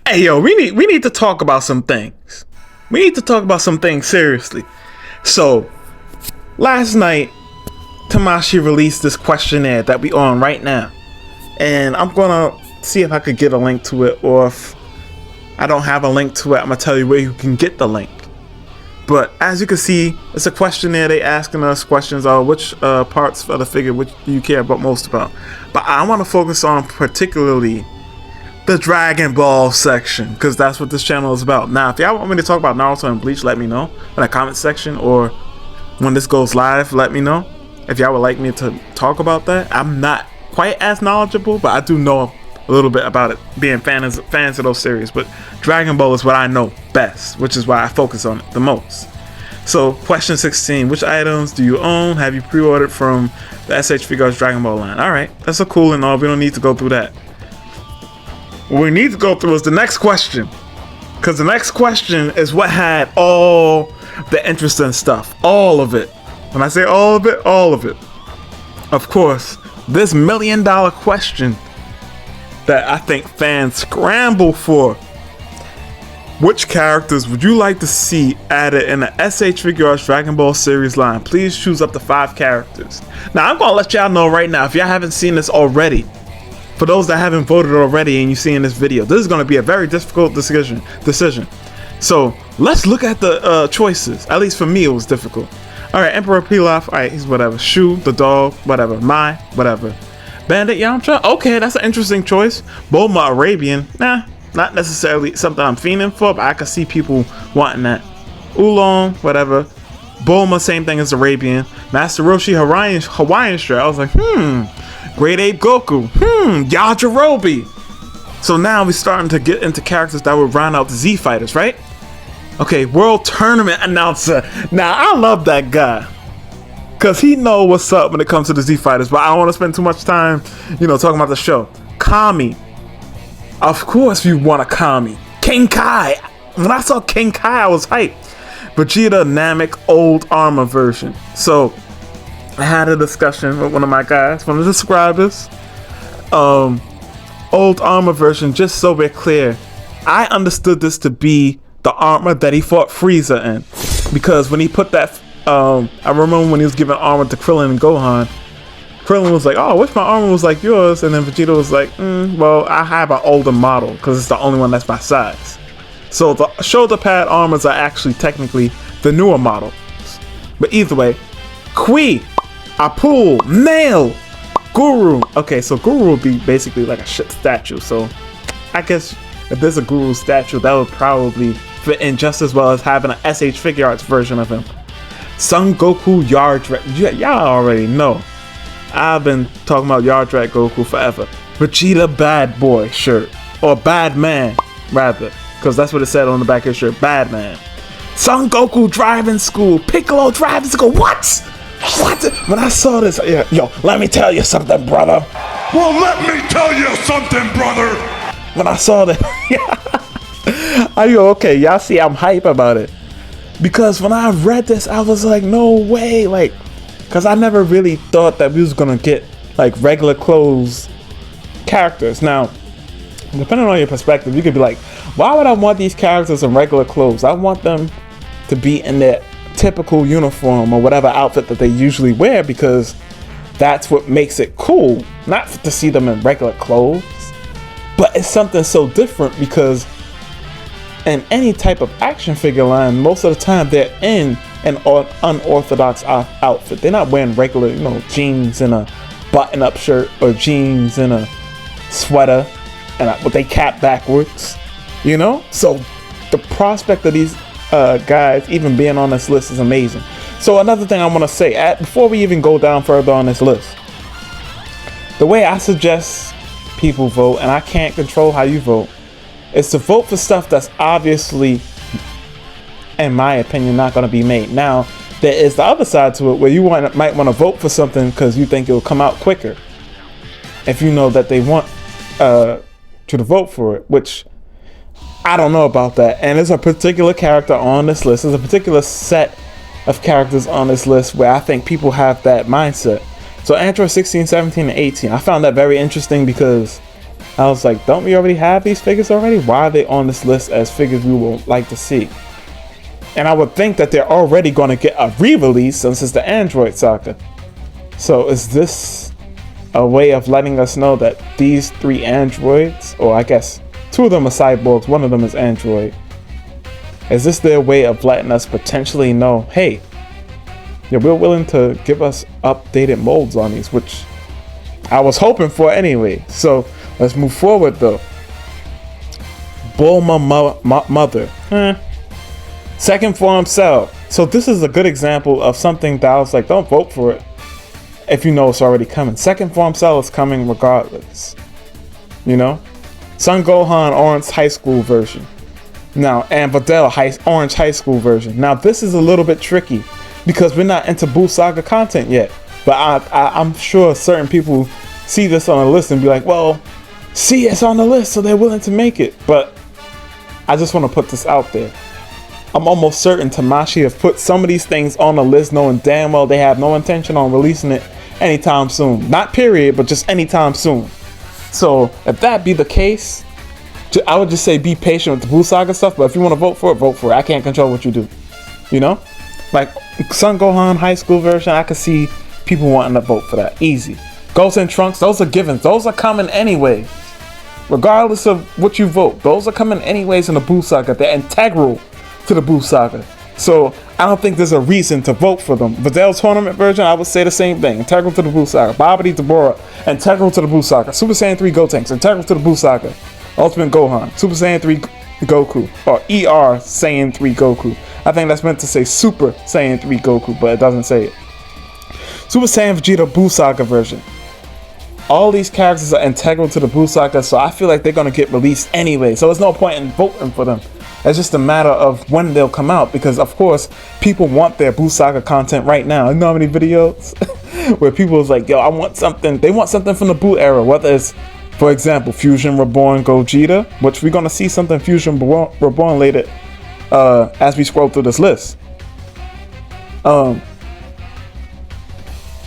Hey yo, we need to talk about some things. We need to talk about some things seriously. So last night, Tamashii released this questionnaire that we on right now, and I'm gonna see if I could get a link to it, or if I don't have a link to it, I'm gonna tell you where you can get the link. But as you can see, it's a questionnaire. They asking us questions on which parts of the figure which you care about most about. But I want to focus on particularly the Dragon Ball section, because that's what this channel is about. Now, if y'all want me to talk about Naruto and Bleach, let me know in the comment section, or when this goes live, let me know if y'all would like me to talk about that. I'm not quite as knowledgeable, but I do know a little bit about it, being fans of those series. But Dragon Ball is what I know best, which is why I focus on it the most. So question 16, which items do you own? Have you pre-ordered from the SH Figures Dragon Ball line? All right, that's a cool and all. We don't need to go through that. What we need to go through is the next question, because the next question is what had all the interesting stuff, all of it. When I say all of it, all of it. Of course, this $1 million question that I think fans scramble for. Which characters would you like to see added in the SH Figures Dragon Ball series line? Please choose up to 5 characters. Now, I'm gonna let y'all know right now, if y'all haven't seen this already, for those that haven't voted already and you see in this video, this is gonna be a very difficult decision. So let's look at the choices. At least for me, it was difficult. All right, Emperor Pilaf, all right, he's whatever. Shu, the dog, whatever. Mai, whatever. Bandit Yamcha, okay, that's an interesting choice. Bulma Arabian, nah, not necessarily something I'm fiending for, but I can see people wanting that. Oolong, whatever. Bulma, same thing as Arabian. Master Roshi, Hawaiian shirt. I was like, Great Ape Goku, Yajirobe. So now we're starting to get into characters that would round out the Z Fighters, right? Okay, World Tournament announcer. Now, I love that guy, because he know what's up when it comes to the Z Fighters, but I don't want to spend too much time, talking about the show. Kami. Of course we want a Kami. King Kai. When I saw King Kai, I was hyped. Vegeta Namek Old Armor version. So, I had a discussion with one of my guys, one of the subscribers. Old Armor version, just so we're clear. I understood this to be the armor that he fought Frieza in. Because when he put that... I remember when he was giving armor to Krillin and Gohan, Krillin was like, oh, I wish my armor was like yours. And then Vegeta was like, well, I have an older model because it's the only one that's my size. So the shoulder pad armors are actually technically the newer models. But either way, Kui, Apul, Nail, Guru. Okay, so Guru would be basically like a ship statue. So I guess if there's a Guru statue, that would probably fit in just as well as having an SH Figure Arts version of him. Son Goku Yardrat. Y'all already know. I've been talking about Yardrat Goku forever. Vegeta Bad Boy shirt. Or Bad Man, rather. Because that's what it said on the back of his shirt. Bad Man. Son Goku Driving School. Piccolo Driving School. What? What? When I saw this, yo, let me tell you something, brother. Well, let me tell you something, brother. When I saw that, are you okay? Y'all see I'm hype about it. Because when I read this, I was like, no way. Like, because I never really thought that we was going to get, like, regular clothes characters. Now, depending on your perspective, you could be like, why would I want these characters in regular clothes? I want them to be in their typical uniform or whatever outfit that they usually wear, because that's what makes it cool. Not to see them in regular clothes, but it's something so different because in any type of action figure line, most of the time they're in an unorthodox outfit. They're not wearing regular, jeans and a button-up shirt, or jeans and a sweater and with they cap backwards, So the prospect of these guys even being on this list is amazing. So another thing I want to say, before we even go down further on this list, the way I suggest people vote, and I can't control how you vote, is to vote for stuff that's obviously, in my opinion, not going to be made. Now, there is the other side to it where you might want to vote for something because you think it'll come out quicker. If you know that they want to vote for it, which I don't know about that. And there's a particular character on this list. There's a particular set of characters on this list where I think people have that mindset. So Android 16, 17, and 18. I found that very interesting because I was like, don't we already have these figures already? Why are they on this list as figures we would like to see? And I would think that they're already going to get a re-release since it's the Android saga. So is this a way of letting us know that these 3 androids, or I guess 2 of them are cyborgs, 1 of them is android. Is this their way of letting us potentially know, hey, yeah, we're willing to give us updated molds on these, which I was hoping for anyway. So let's move forward though. Bulma Mother. Second form cell. So this is a good example of something that I was like, don't vote for it if you know it's already coming. Second form cell is coming regardless. You know? Son Gohan Orange High School version. Now, and Videl Orange High School version. Now this is a little bit tricky because we're not into Buu Saga content yet. But I'm sure certain people see this on the list and be like, well, see, it's on the list, so they're willing to make it. But I just want to put this out there. I'm almost certain Tamashii have put some of these things on the list knowing damn well they have no intention on releasing it anytime soon. Not period, but just anytime soon. So if that be the case, I would just say be patient with the Buu Saga stuff, but if you want to vote for it, vote for it. I can't control what you do. You know? Like Son Gohan High School version, I could see people wanting to vote for that. Easy. Ghost and Trunks, those are givens. Those are coming anyway. Regardless of what you vote, those are coming anyways in the Buu Saga. They're integral to the Buu Saga. So I don't think there's a reason to vote for them. Videl's tournament version, I would say the same thing. Integral to the Buu Saga. Babidi Deborah, integral to the Buu Saga. Super Saiyan 3 Gotenks, integral to the Buu Saga. Ultimate Gohan, Super Saiyan 3 Goku, or ER Saiyan 3 Goku. I think that's meant to say Super Saiyan 3 Goku, but it doesn't say it. Super Saiyan Vegeta Buu Saga version. All these characters are integral to the Buu Saga, so I feel like they're going to get released anyway. So there's no point in voting for them. It's just a matter of when they'll come out, because of course people want their Buu Saga content right now. You know how many videos where people is like, yo, I want something. They want something from the Buu era, whether it's, for example, Fusion Reborn Gogeta, which we're going to see something Fusion Reborn later as we scroll through this list.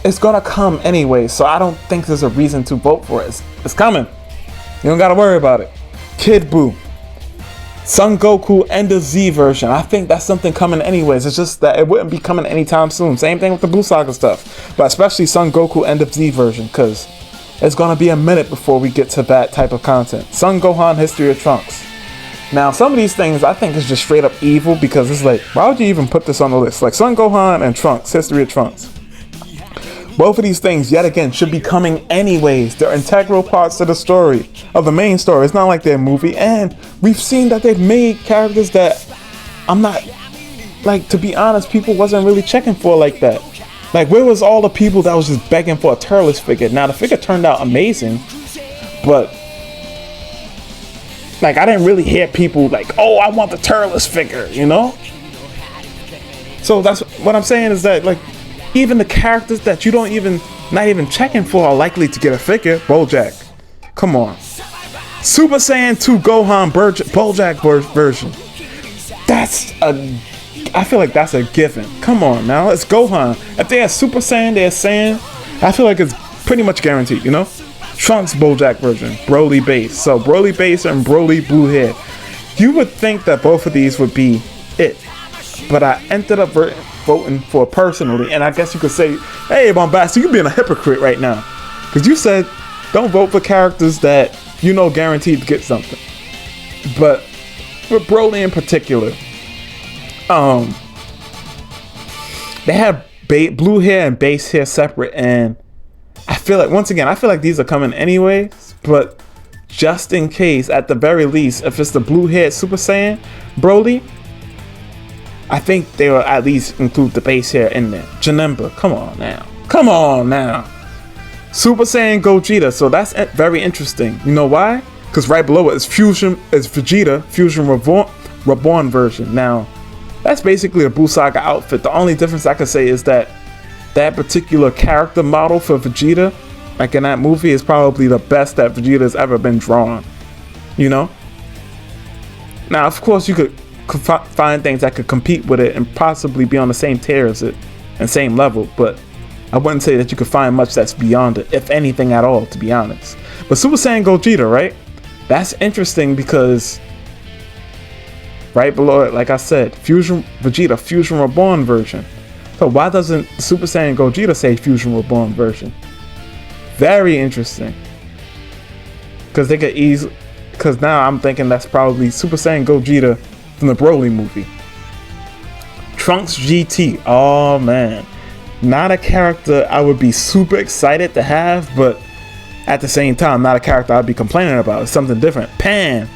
It's gonna come anyway, so I don't think there's a reason to vote for it. It's coming. You don't gotta worry about it. Kid Buu, Son Goku End of Z version. I think that's something coming anyways. It's just that it wouldn't be coming anytime soon. Same thing with the Buu Saga stuff, but especially Son Goku End of Z version, because it's gonna be a minute before we get to that type of content. Son Gohan History of Trunks. Now, some of these things I think is just straight up evil, because it's like, why would you even put this on the list? Like Son Gohan and Trunks, History of Trunks. Both of these things, yet again, should be coming anyways. They're integral parts of the story, of the main story. It's not like they're a movie. And we've seen that they've made characters that I'm not, like, to be honest, people wasn't really checking for like that. Like, where was all the people that was just begging for a Turles figure? Now, the figure turned out amazing, but, like, I didn't really hear people like, oh, I want the Turles figure, you know? So that's what I'm saying, is that, like, even the characters that you don't even, not even checking for, are likely to get a figure. Bojack, come on. Super Saiyan 2 Gohan Bojack version. That's a, I feel like that's a given. Come on now, it's Gohan. If they are Super Saiyan, they're Saiyan. I feel like it's pretty much guaranteed, you know? Trunks Bojack version, Broly base. So Broly base and Broly blue hair. You would think that both of these would be it, but I ended up voting for personally, and I guess you could say, hey, Bombastic, you're being a hypocrite right now, because you said don't vote for characters that you know guaranteed to get something. But with Broly in particular, they have blue hair and base hair separate, and I feel like, once again, I feel like these are coming anyways, but just in case, at the very least, if it's the blue haired Super Saiyan Broly, I think they will at least include the base hair in there. Janemba, come on now. Come on now. Super Saiyan Gogeta, so that's very interesting. You know why? Because right below it is Vegeta Fusion Reborn version. Now, that's basically a Buu Saga outfit. The only difference I could say is that that particular character model for Vegeta, like in that movie, is probably the best that Vegeta has ever been drawn. You know? Now, of course, you could find things that could compete with it and possibly be on the same tier as it and same level, but I wouldn't say that you could find much that's beyond it, if anything at all, to be honest. But Super Saiyan Gogeta, right? That's interesting because right below it, like I said, Fusion Vegeta, Fusion Reborn version. So why doesn't Super Saiyan Gogeta say Fusion Reborn version? Very interesting. Because they could easily, because now I'm thinking that's probably Super Saiyan Gogeta from the Broly movie. Trunks GT. Oh man. Not a character I would be super excited to have, but at the same time, not a character I'd be complaining about. It's something different. Pan.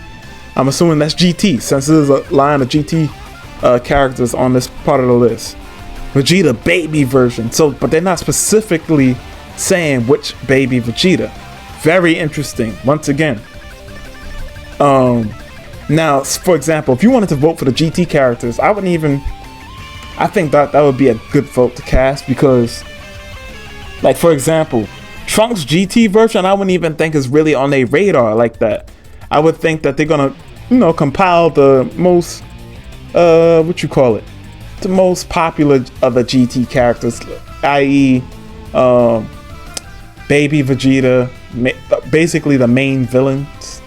I'm assuming that's GT, since there's a line of GT characters on this part of the list. Vegeta baby version. So, but they're not specifically saying which baby Vegeta. Very interesting. Once again. Now, for example, if you wanted to vote for the GT characters, I think that would be a good vote to cast because, like, for example, Trunks GT version, I wouldn't even think is really on their radar like that. I would think that they're gonna, compile the most, the most popular of the GT characters, i.e., Baby Vegeta, basically the main villains,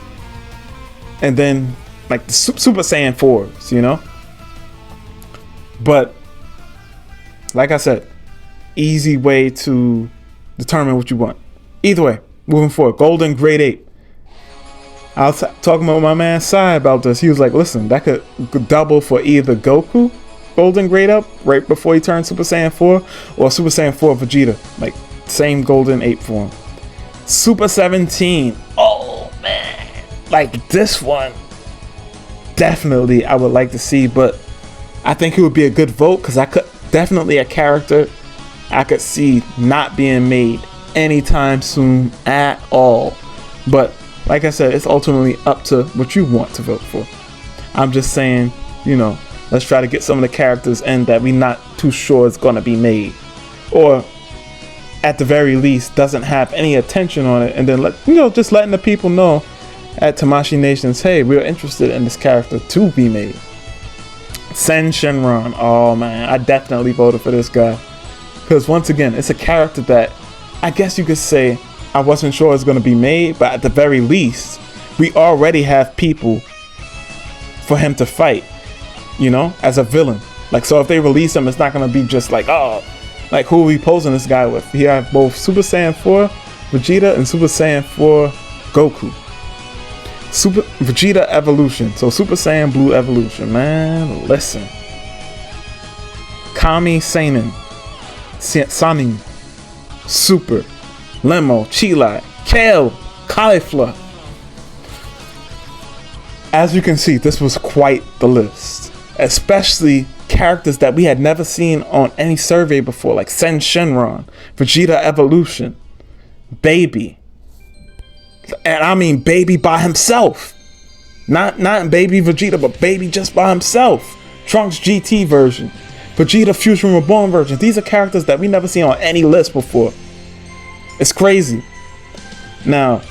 and then like the Super Saiyan 4s, But like I said, easy way to determine what you want. Either way, moving forward, Golden Grade 8. I was talking with my man Sai about this. He was like, listen, that could double for either Goku, Golden Grade Up, right before he turned Super Saiyan 4, or Super Saiyan 4 Vegeta. Like, same Golden 8 form. Super 17. Oh, man. Like, this one, definitely I would like to see, but I think it would be a good vote because I could definitely a character I could see not being made anytime soon at all. But like I said, it's ultimately up to what you want to vote for. I'm just saying, let's try to get some of the characters in that we're not too sure is going to be made, or at the very least doesn't have any attention on it, and then just letting the people know at Tamashii Nations, hey, we're interested in this character to be made. Sen Shenron. Oh man, I definitely voted for this guy because once again, it's a character that I guess you could say I wasn't sure it's going to be made, but at the very least, we already have people for him to fight, as a villain. Like, so if they release him, it's not going to be just like, oh, like who are we posing this guy with? He have both Super Saiyan 4 Vegeta and Super Saiyan 4 Goku. Super Vegeta Evolution. So Super Saiyan Blue Evolution, man. Listen. Kami Seinen. Sanin. Super. Lemo. Chilai. Kale. Cauliflower. As you can see, this was quite the list. Especially characters that we had never seen on any survey before, like Sen Shenron, Vegeta Evolution, Baby. And I mean Baby by himself. Not Baby Vegeta, but Baby just by himself. Trunks GT version. Vegeta Fusion Reborn version. These are characters that we never seen on any list before. It's crazy. Now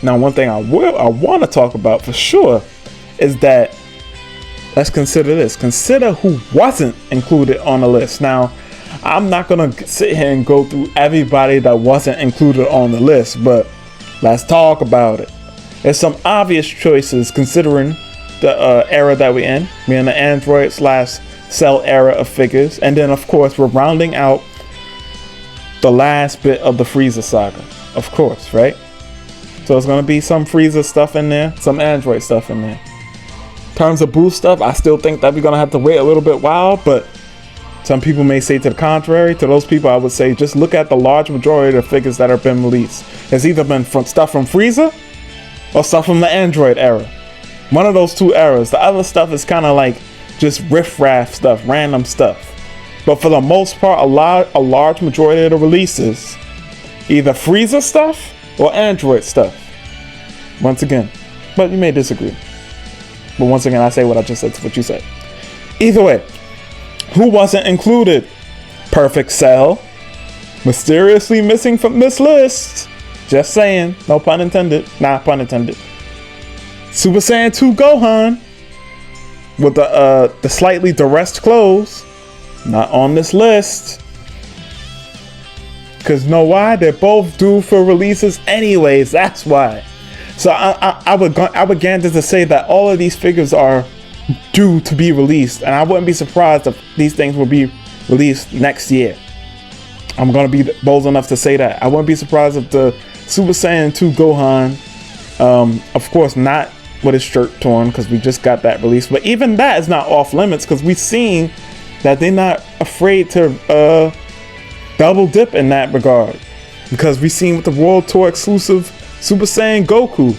one thing I want to talk about for sure is that, let's consider this. Consider who wasn't included on the list. Now, I'm not going to sit here and go through everybody that wasn't included on the list, but let's talk about it. There's some obvious choices considering the era that we're in. We're in the Android/Cell era of figures. And then, of course, we're rounding out the last bit of the Frieza saga. Of course, right? So there's going to be some Frieza stuff in there, some Android stuff in there. In terms of Boost stuff, I still think that we're going to have to wait a little bit while, but some people may say to the contrary. To those people, I would say just look at the large majority of the figures that have been released. It's either been from stuff from Frieza or stuff from the Android era. One of those two eras. The other stuff is kind of like just riff-raff stuff, random stuff. But for the most part, a large majority of the releases, either Frieza stuff or Android stuff. Once again, but you may disagree. But once again, I say what I just said to what you said. Either way, who wasn't included? Perfect Cell. Mysteriously missing from this list. Just saying. No pun intended. Nah, pun intended. Super Saiyan 2 Gohan. With the slightly duressed clothes. Not on this list. Because you know why? They're both due for releases anyways. That's why. So I would gander to say that all of these figures are due to be released, and I wouldn't be surprised if these things will be released next year. I'm gonna be bold enough to say that. I wouldn't be surprised if the Super Saiyan 2 Gohan, of course not with his shirt torn, because we just got that release, but even that is not off limits, because we've seen that they're not afraid to double dip in that regard, because we've seen with the World Tour exclusive Super Saiyan Goku,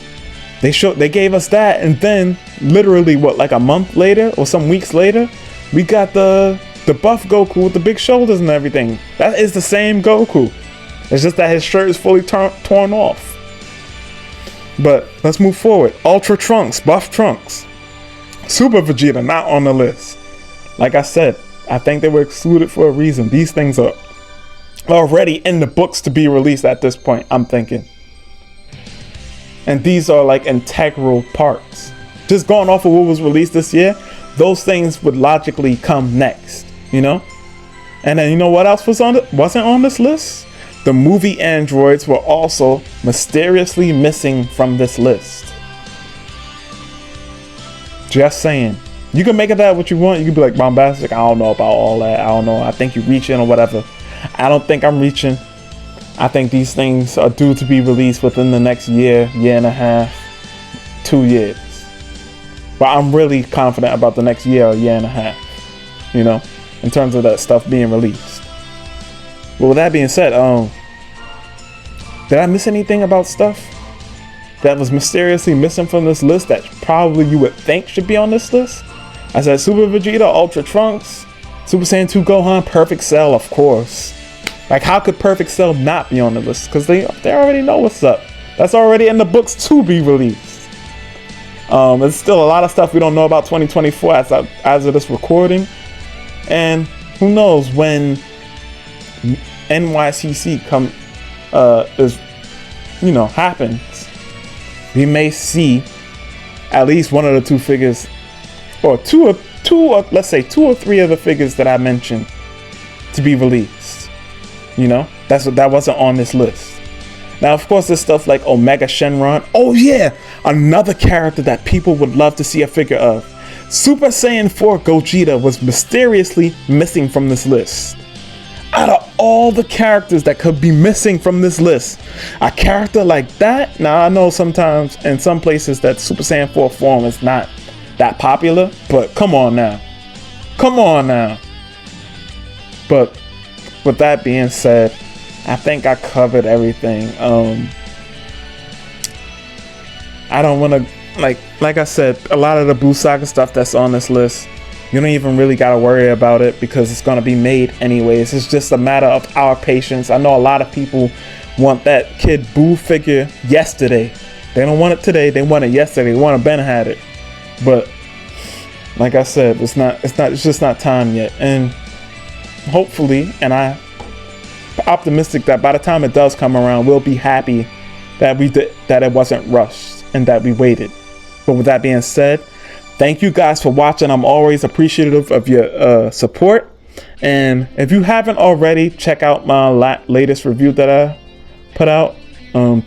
they gave us that, and then literally what, like a month later or some weeks later, we got the buff Goku with the big shoulders and everything. That is the same Goku. It's just that his shirt is fully torn off. But let's move forward. Ultra Trunks, buff Trunks, Super Vegeta not on the list. Like I said, I think they were excluded for a reason. These things are already in the books to be released at this point, I'm thinking. And these are like integral parts. Just going off of what was released this year, those things would logically come next, you know? And then you know what else wasn't on this list? The movie androids were also mysteriously missing from this list. Just saying. You can make it that what you want. You can be like, Bombastic, I don't know about all that. I don't know. I think you're reaching or whatever. I don't think I'm reaching. I think these things are due to be released within the next year, year and a half, 2 years. But I'm really confident about the next year or year and a half, you know, in terms of that stuff being released. But with that being said, did I miss anything about stuff that was mysteriously missing from this list that probably you would think should be on this list? I said Super Vegeta, Ultra Trunks, Super Saiyan 2 Gohan, Perfect Cell, of course. Like, how could Perfect Cell not be on the list? Because they already know what's up. That's already in the books to be released. There's still a lot of stuff we don't know about 2024 as of this recording. And who knows when NYCC happens, we may see at least one of the two figures, or let's say two or three of the figures that I mentioned to be released. You know, that wasn't on this list. Now, of course, there's stuff like Omega Shenron. Oh yeah, another character that people would love to see a figure of. Super Saiyan 4 Gogeta was mysteriously missing from this list. Out of all the characters that could be missing from this list, a character like that, now I know sometimes in some places that Super Saiyan 4 form is not that popular, but come on now. But with that being said, I think I covered everything. I don't want to, like I said, a lot of the Buu Saga stuff that's on this list, you don't even really got to worry about it because it's going to be made anyways. It's just a matter of our patience. I know a lot of people want that Kid Buu figure yesterday. They don't want it today. They want it yesterday. They want to Ben had it. But like I said, it's just not time yet. And hopefully, and I'm optimistic that by the time it does come around, we'll be happy that that it wasn't rushed and that we waited. But with that being said, thank you guys for watching. I'm always appreciative of your support. And if you haven't already, check out my latest review that I put out.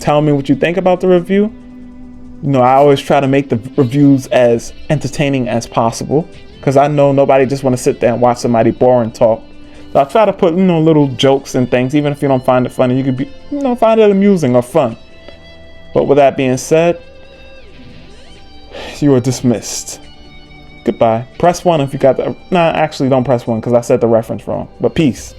Tell me what you think about the review. You know, I always try to make the reviews as entertaining as possible, because I know nobody just want to sit there and watch somebody boring talk. So I try to put, little jokes and things. Even if you don't find it funny, you could be, find it amusing or fun. But with that being said, you are dismissed. Goodbye. Press 1 if you got the... Nah, actually don't press 1 because I said the reference wrong. But peace.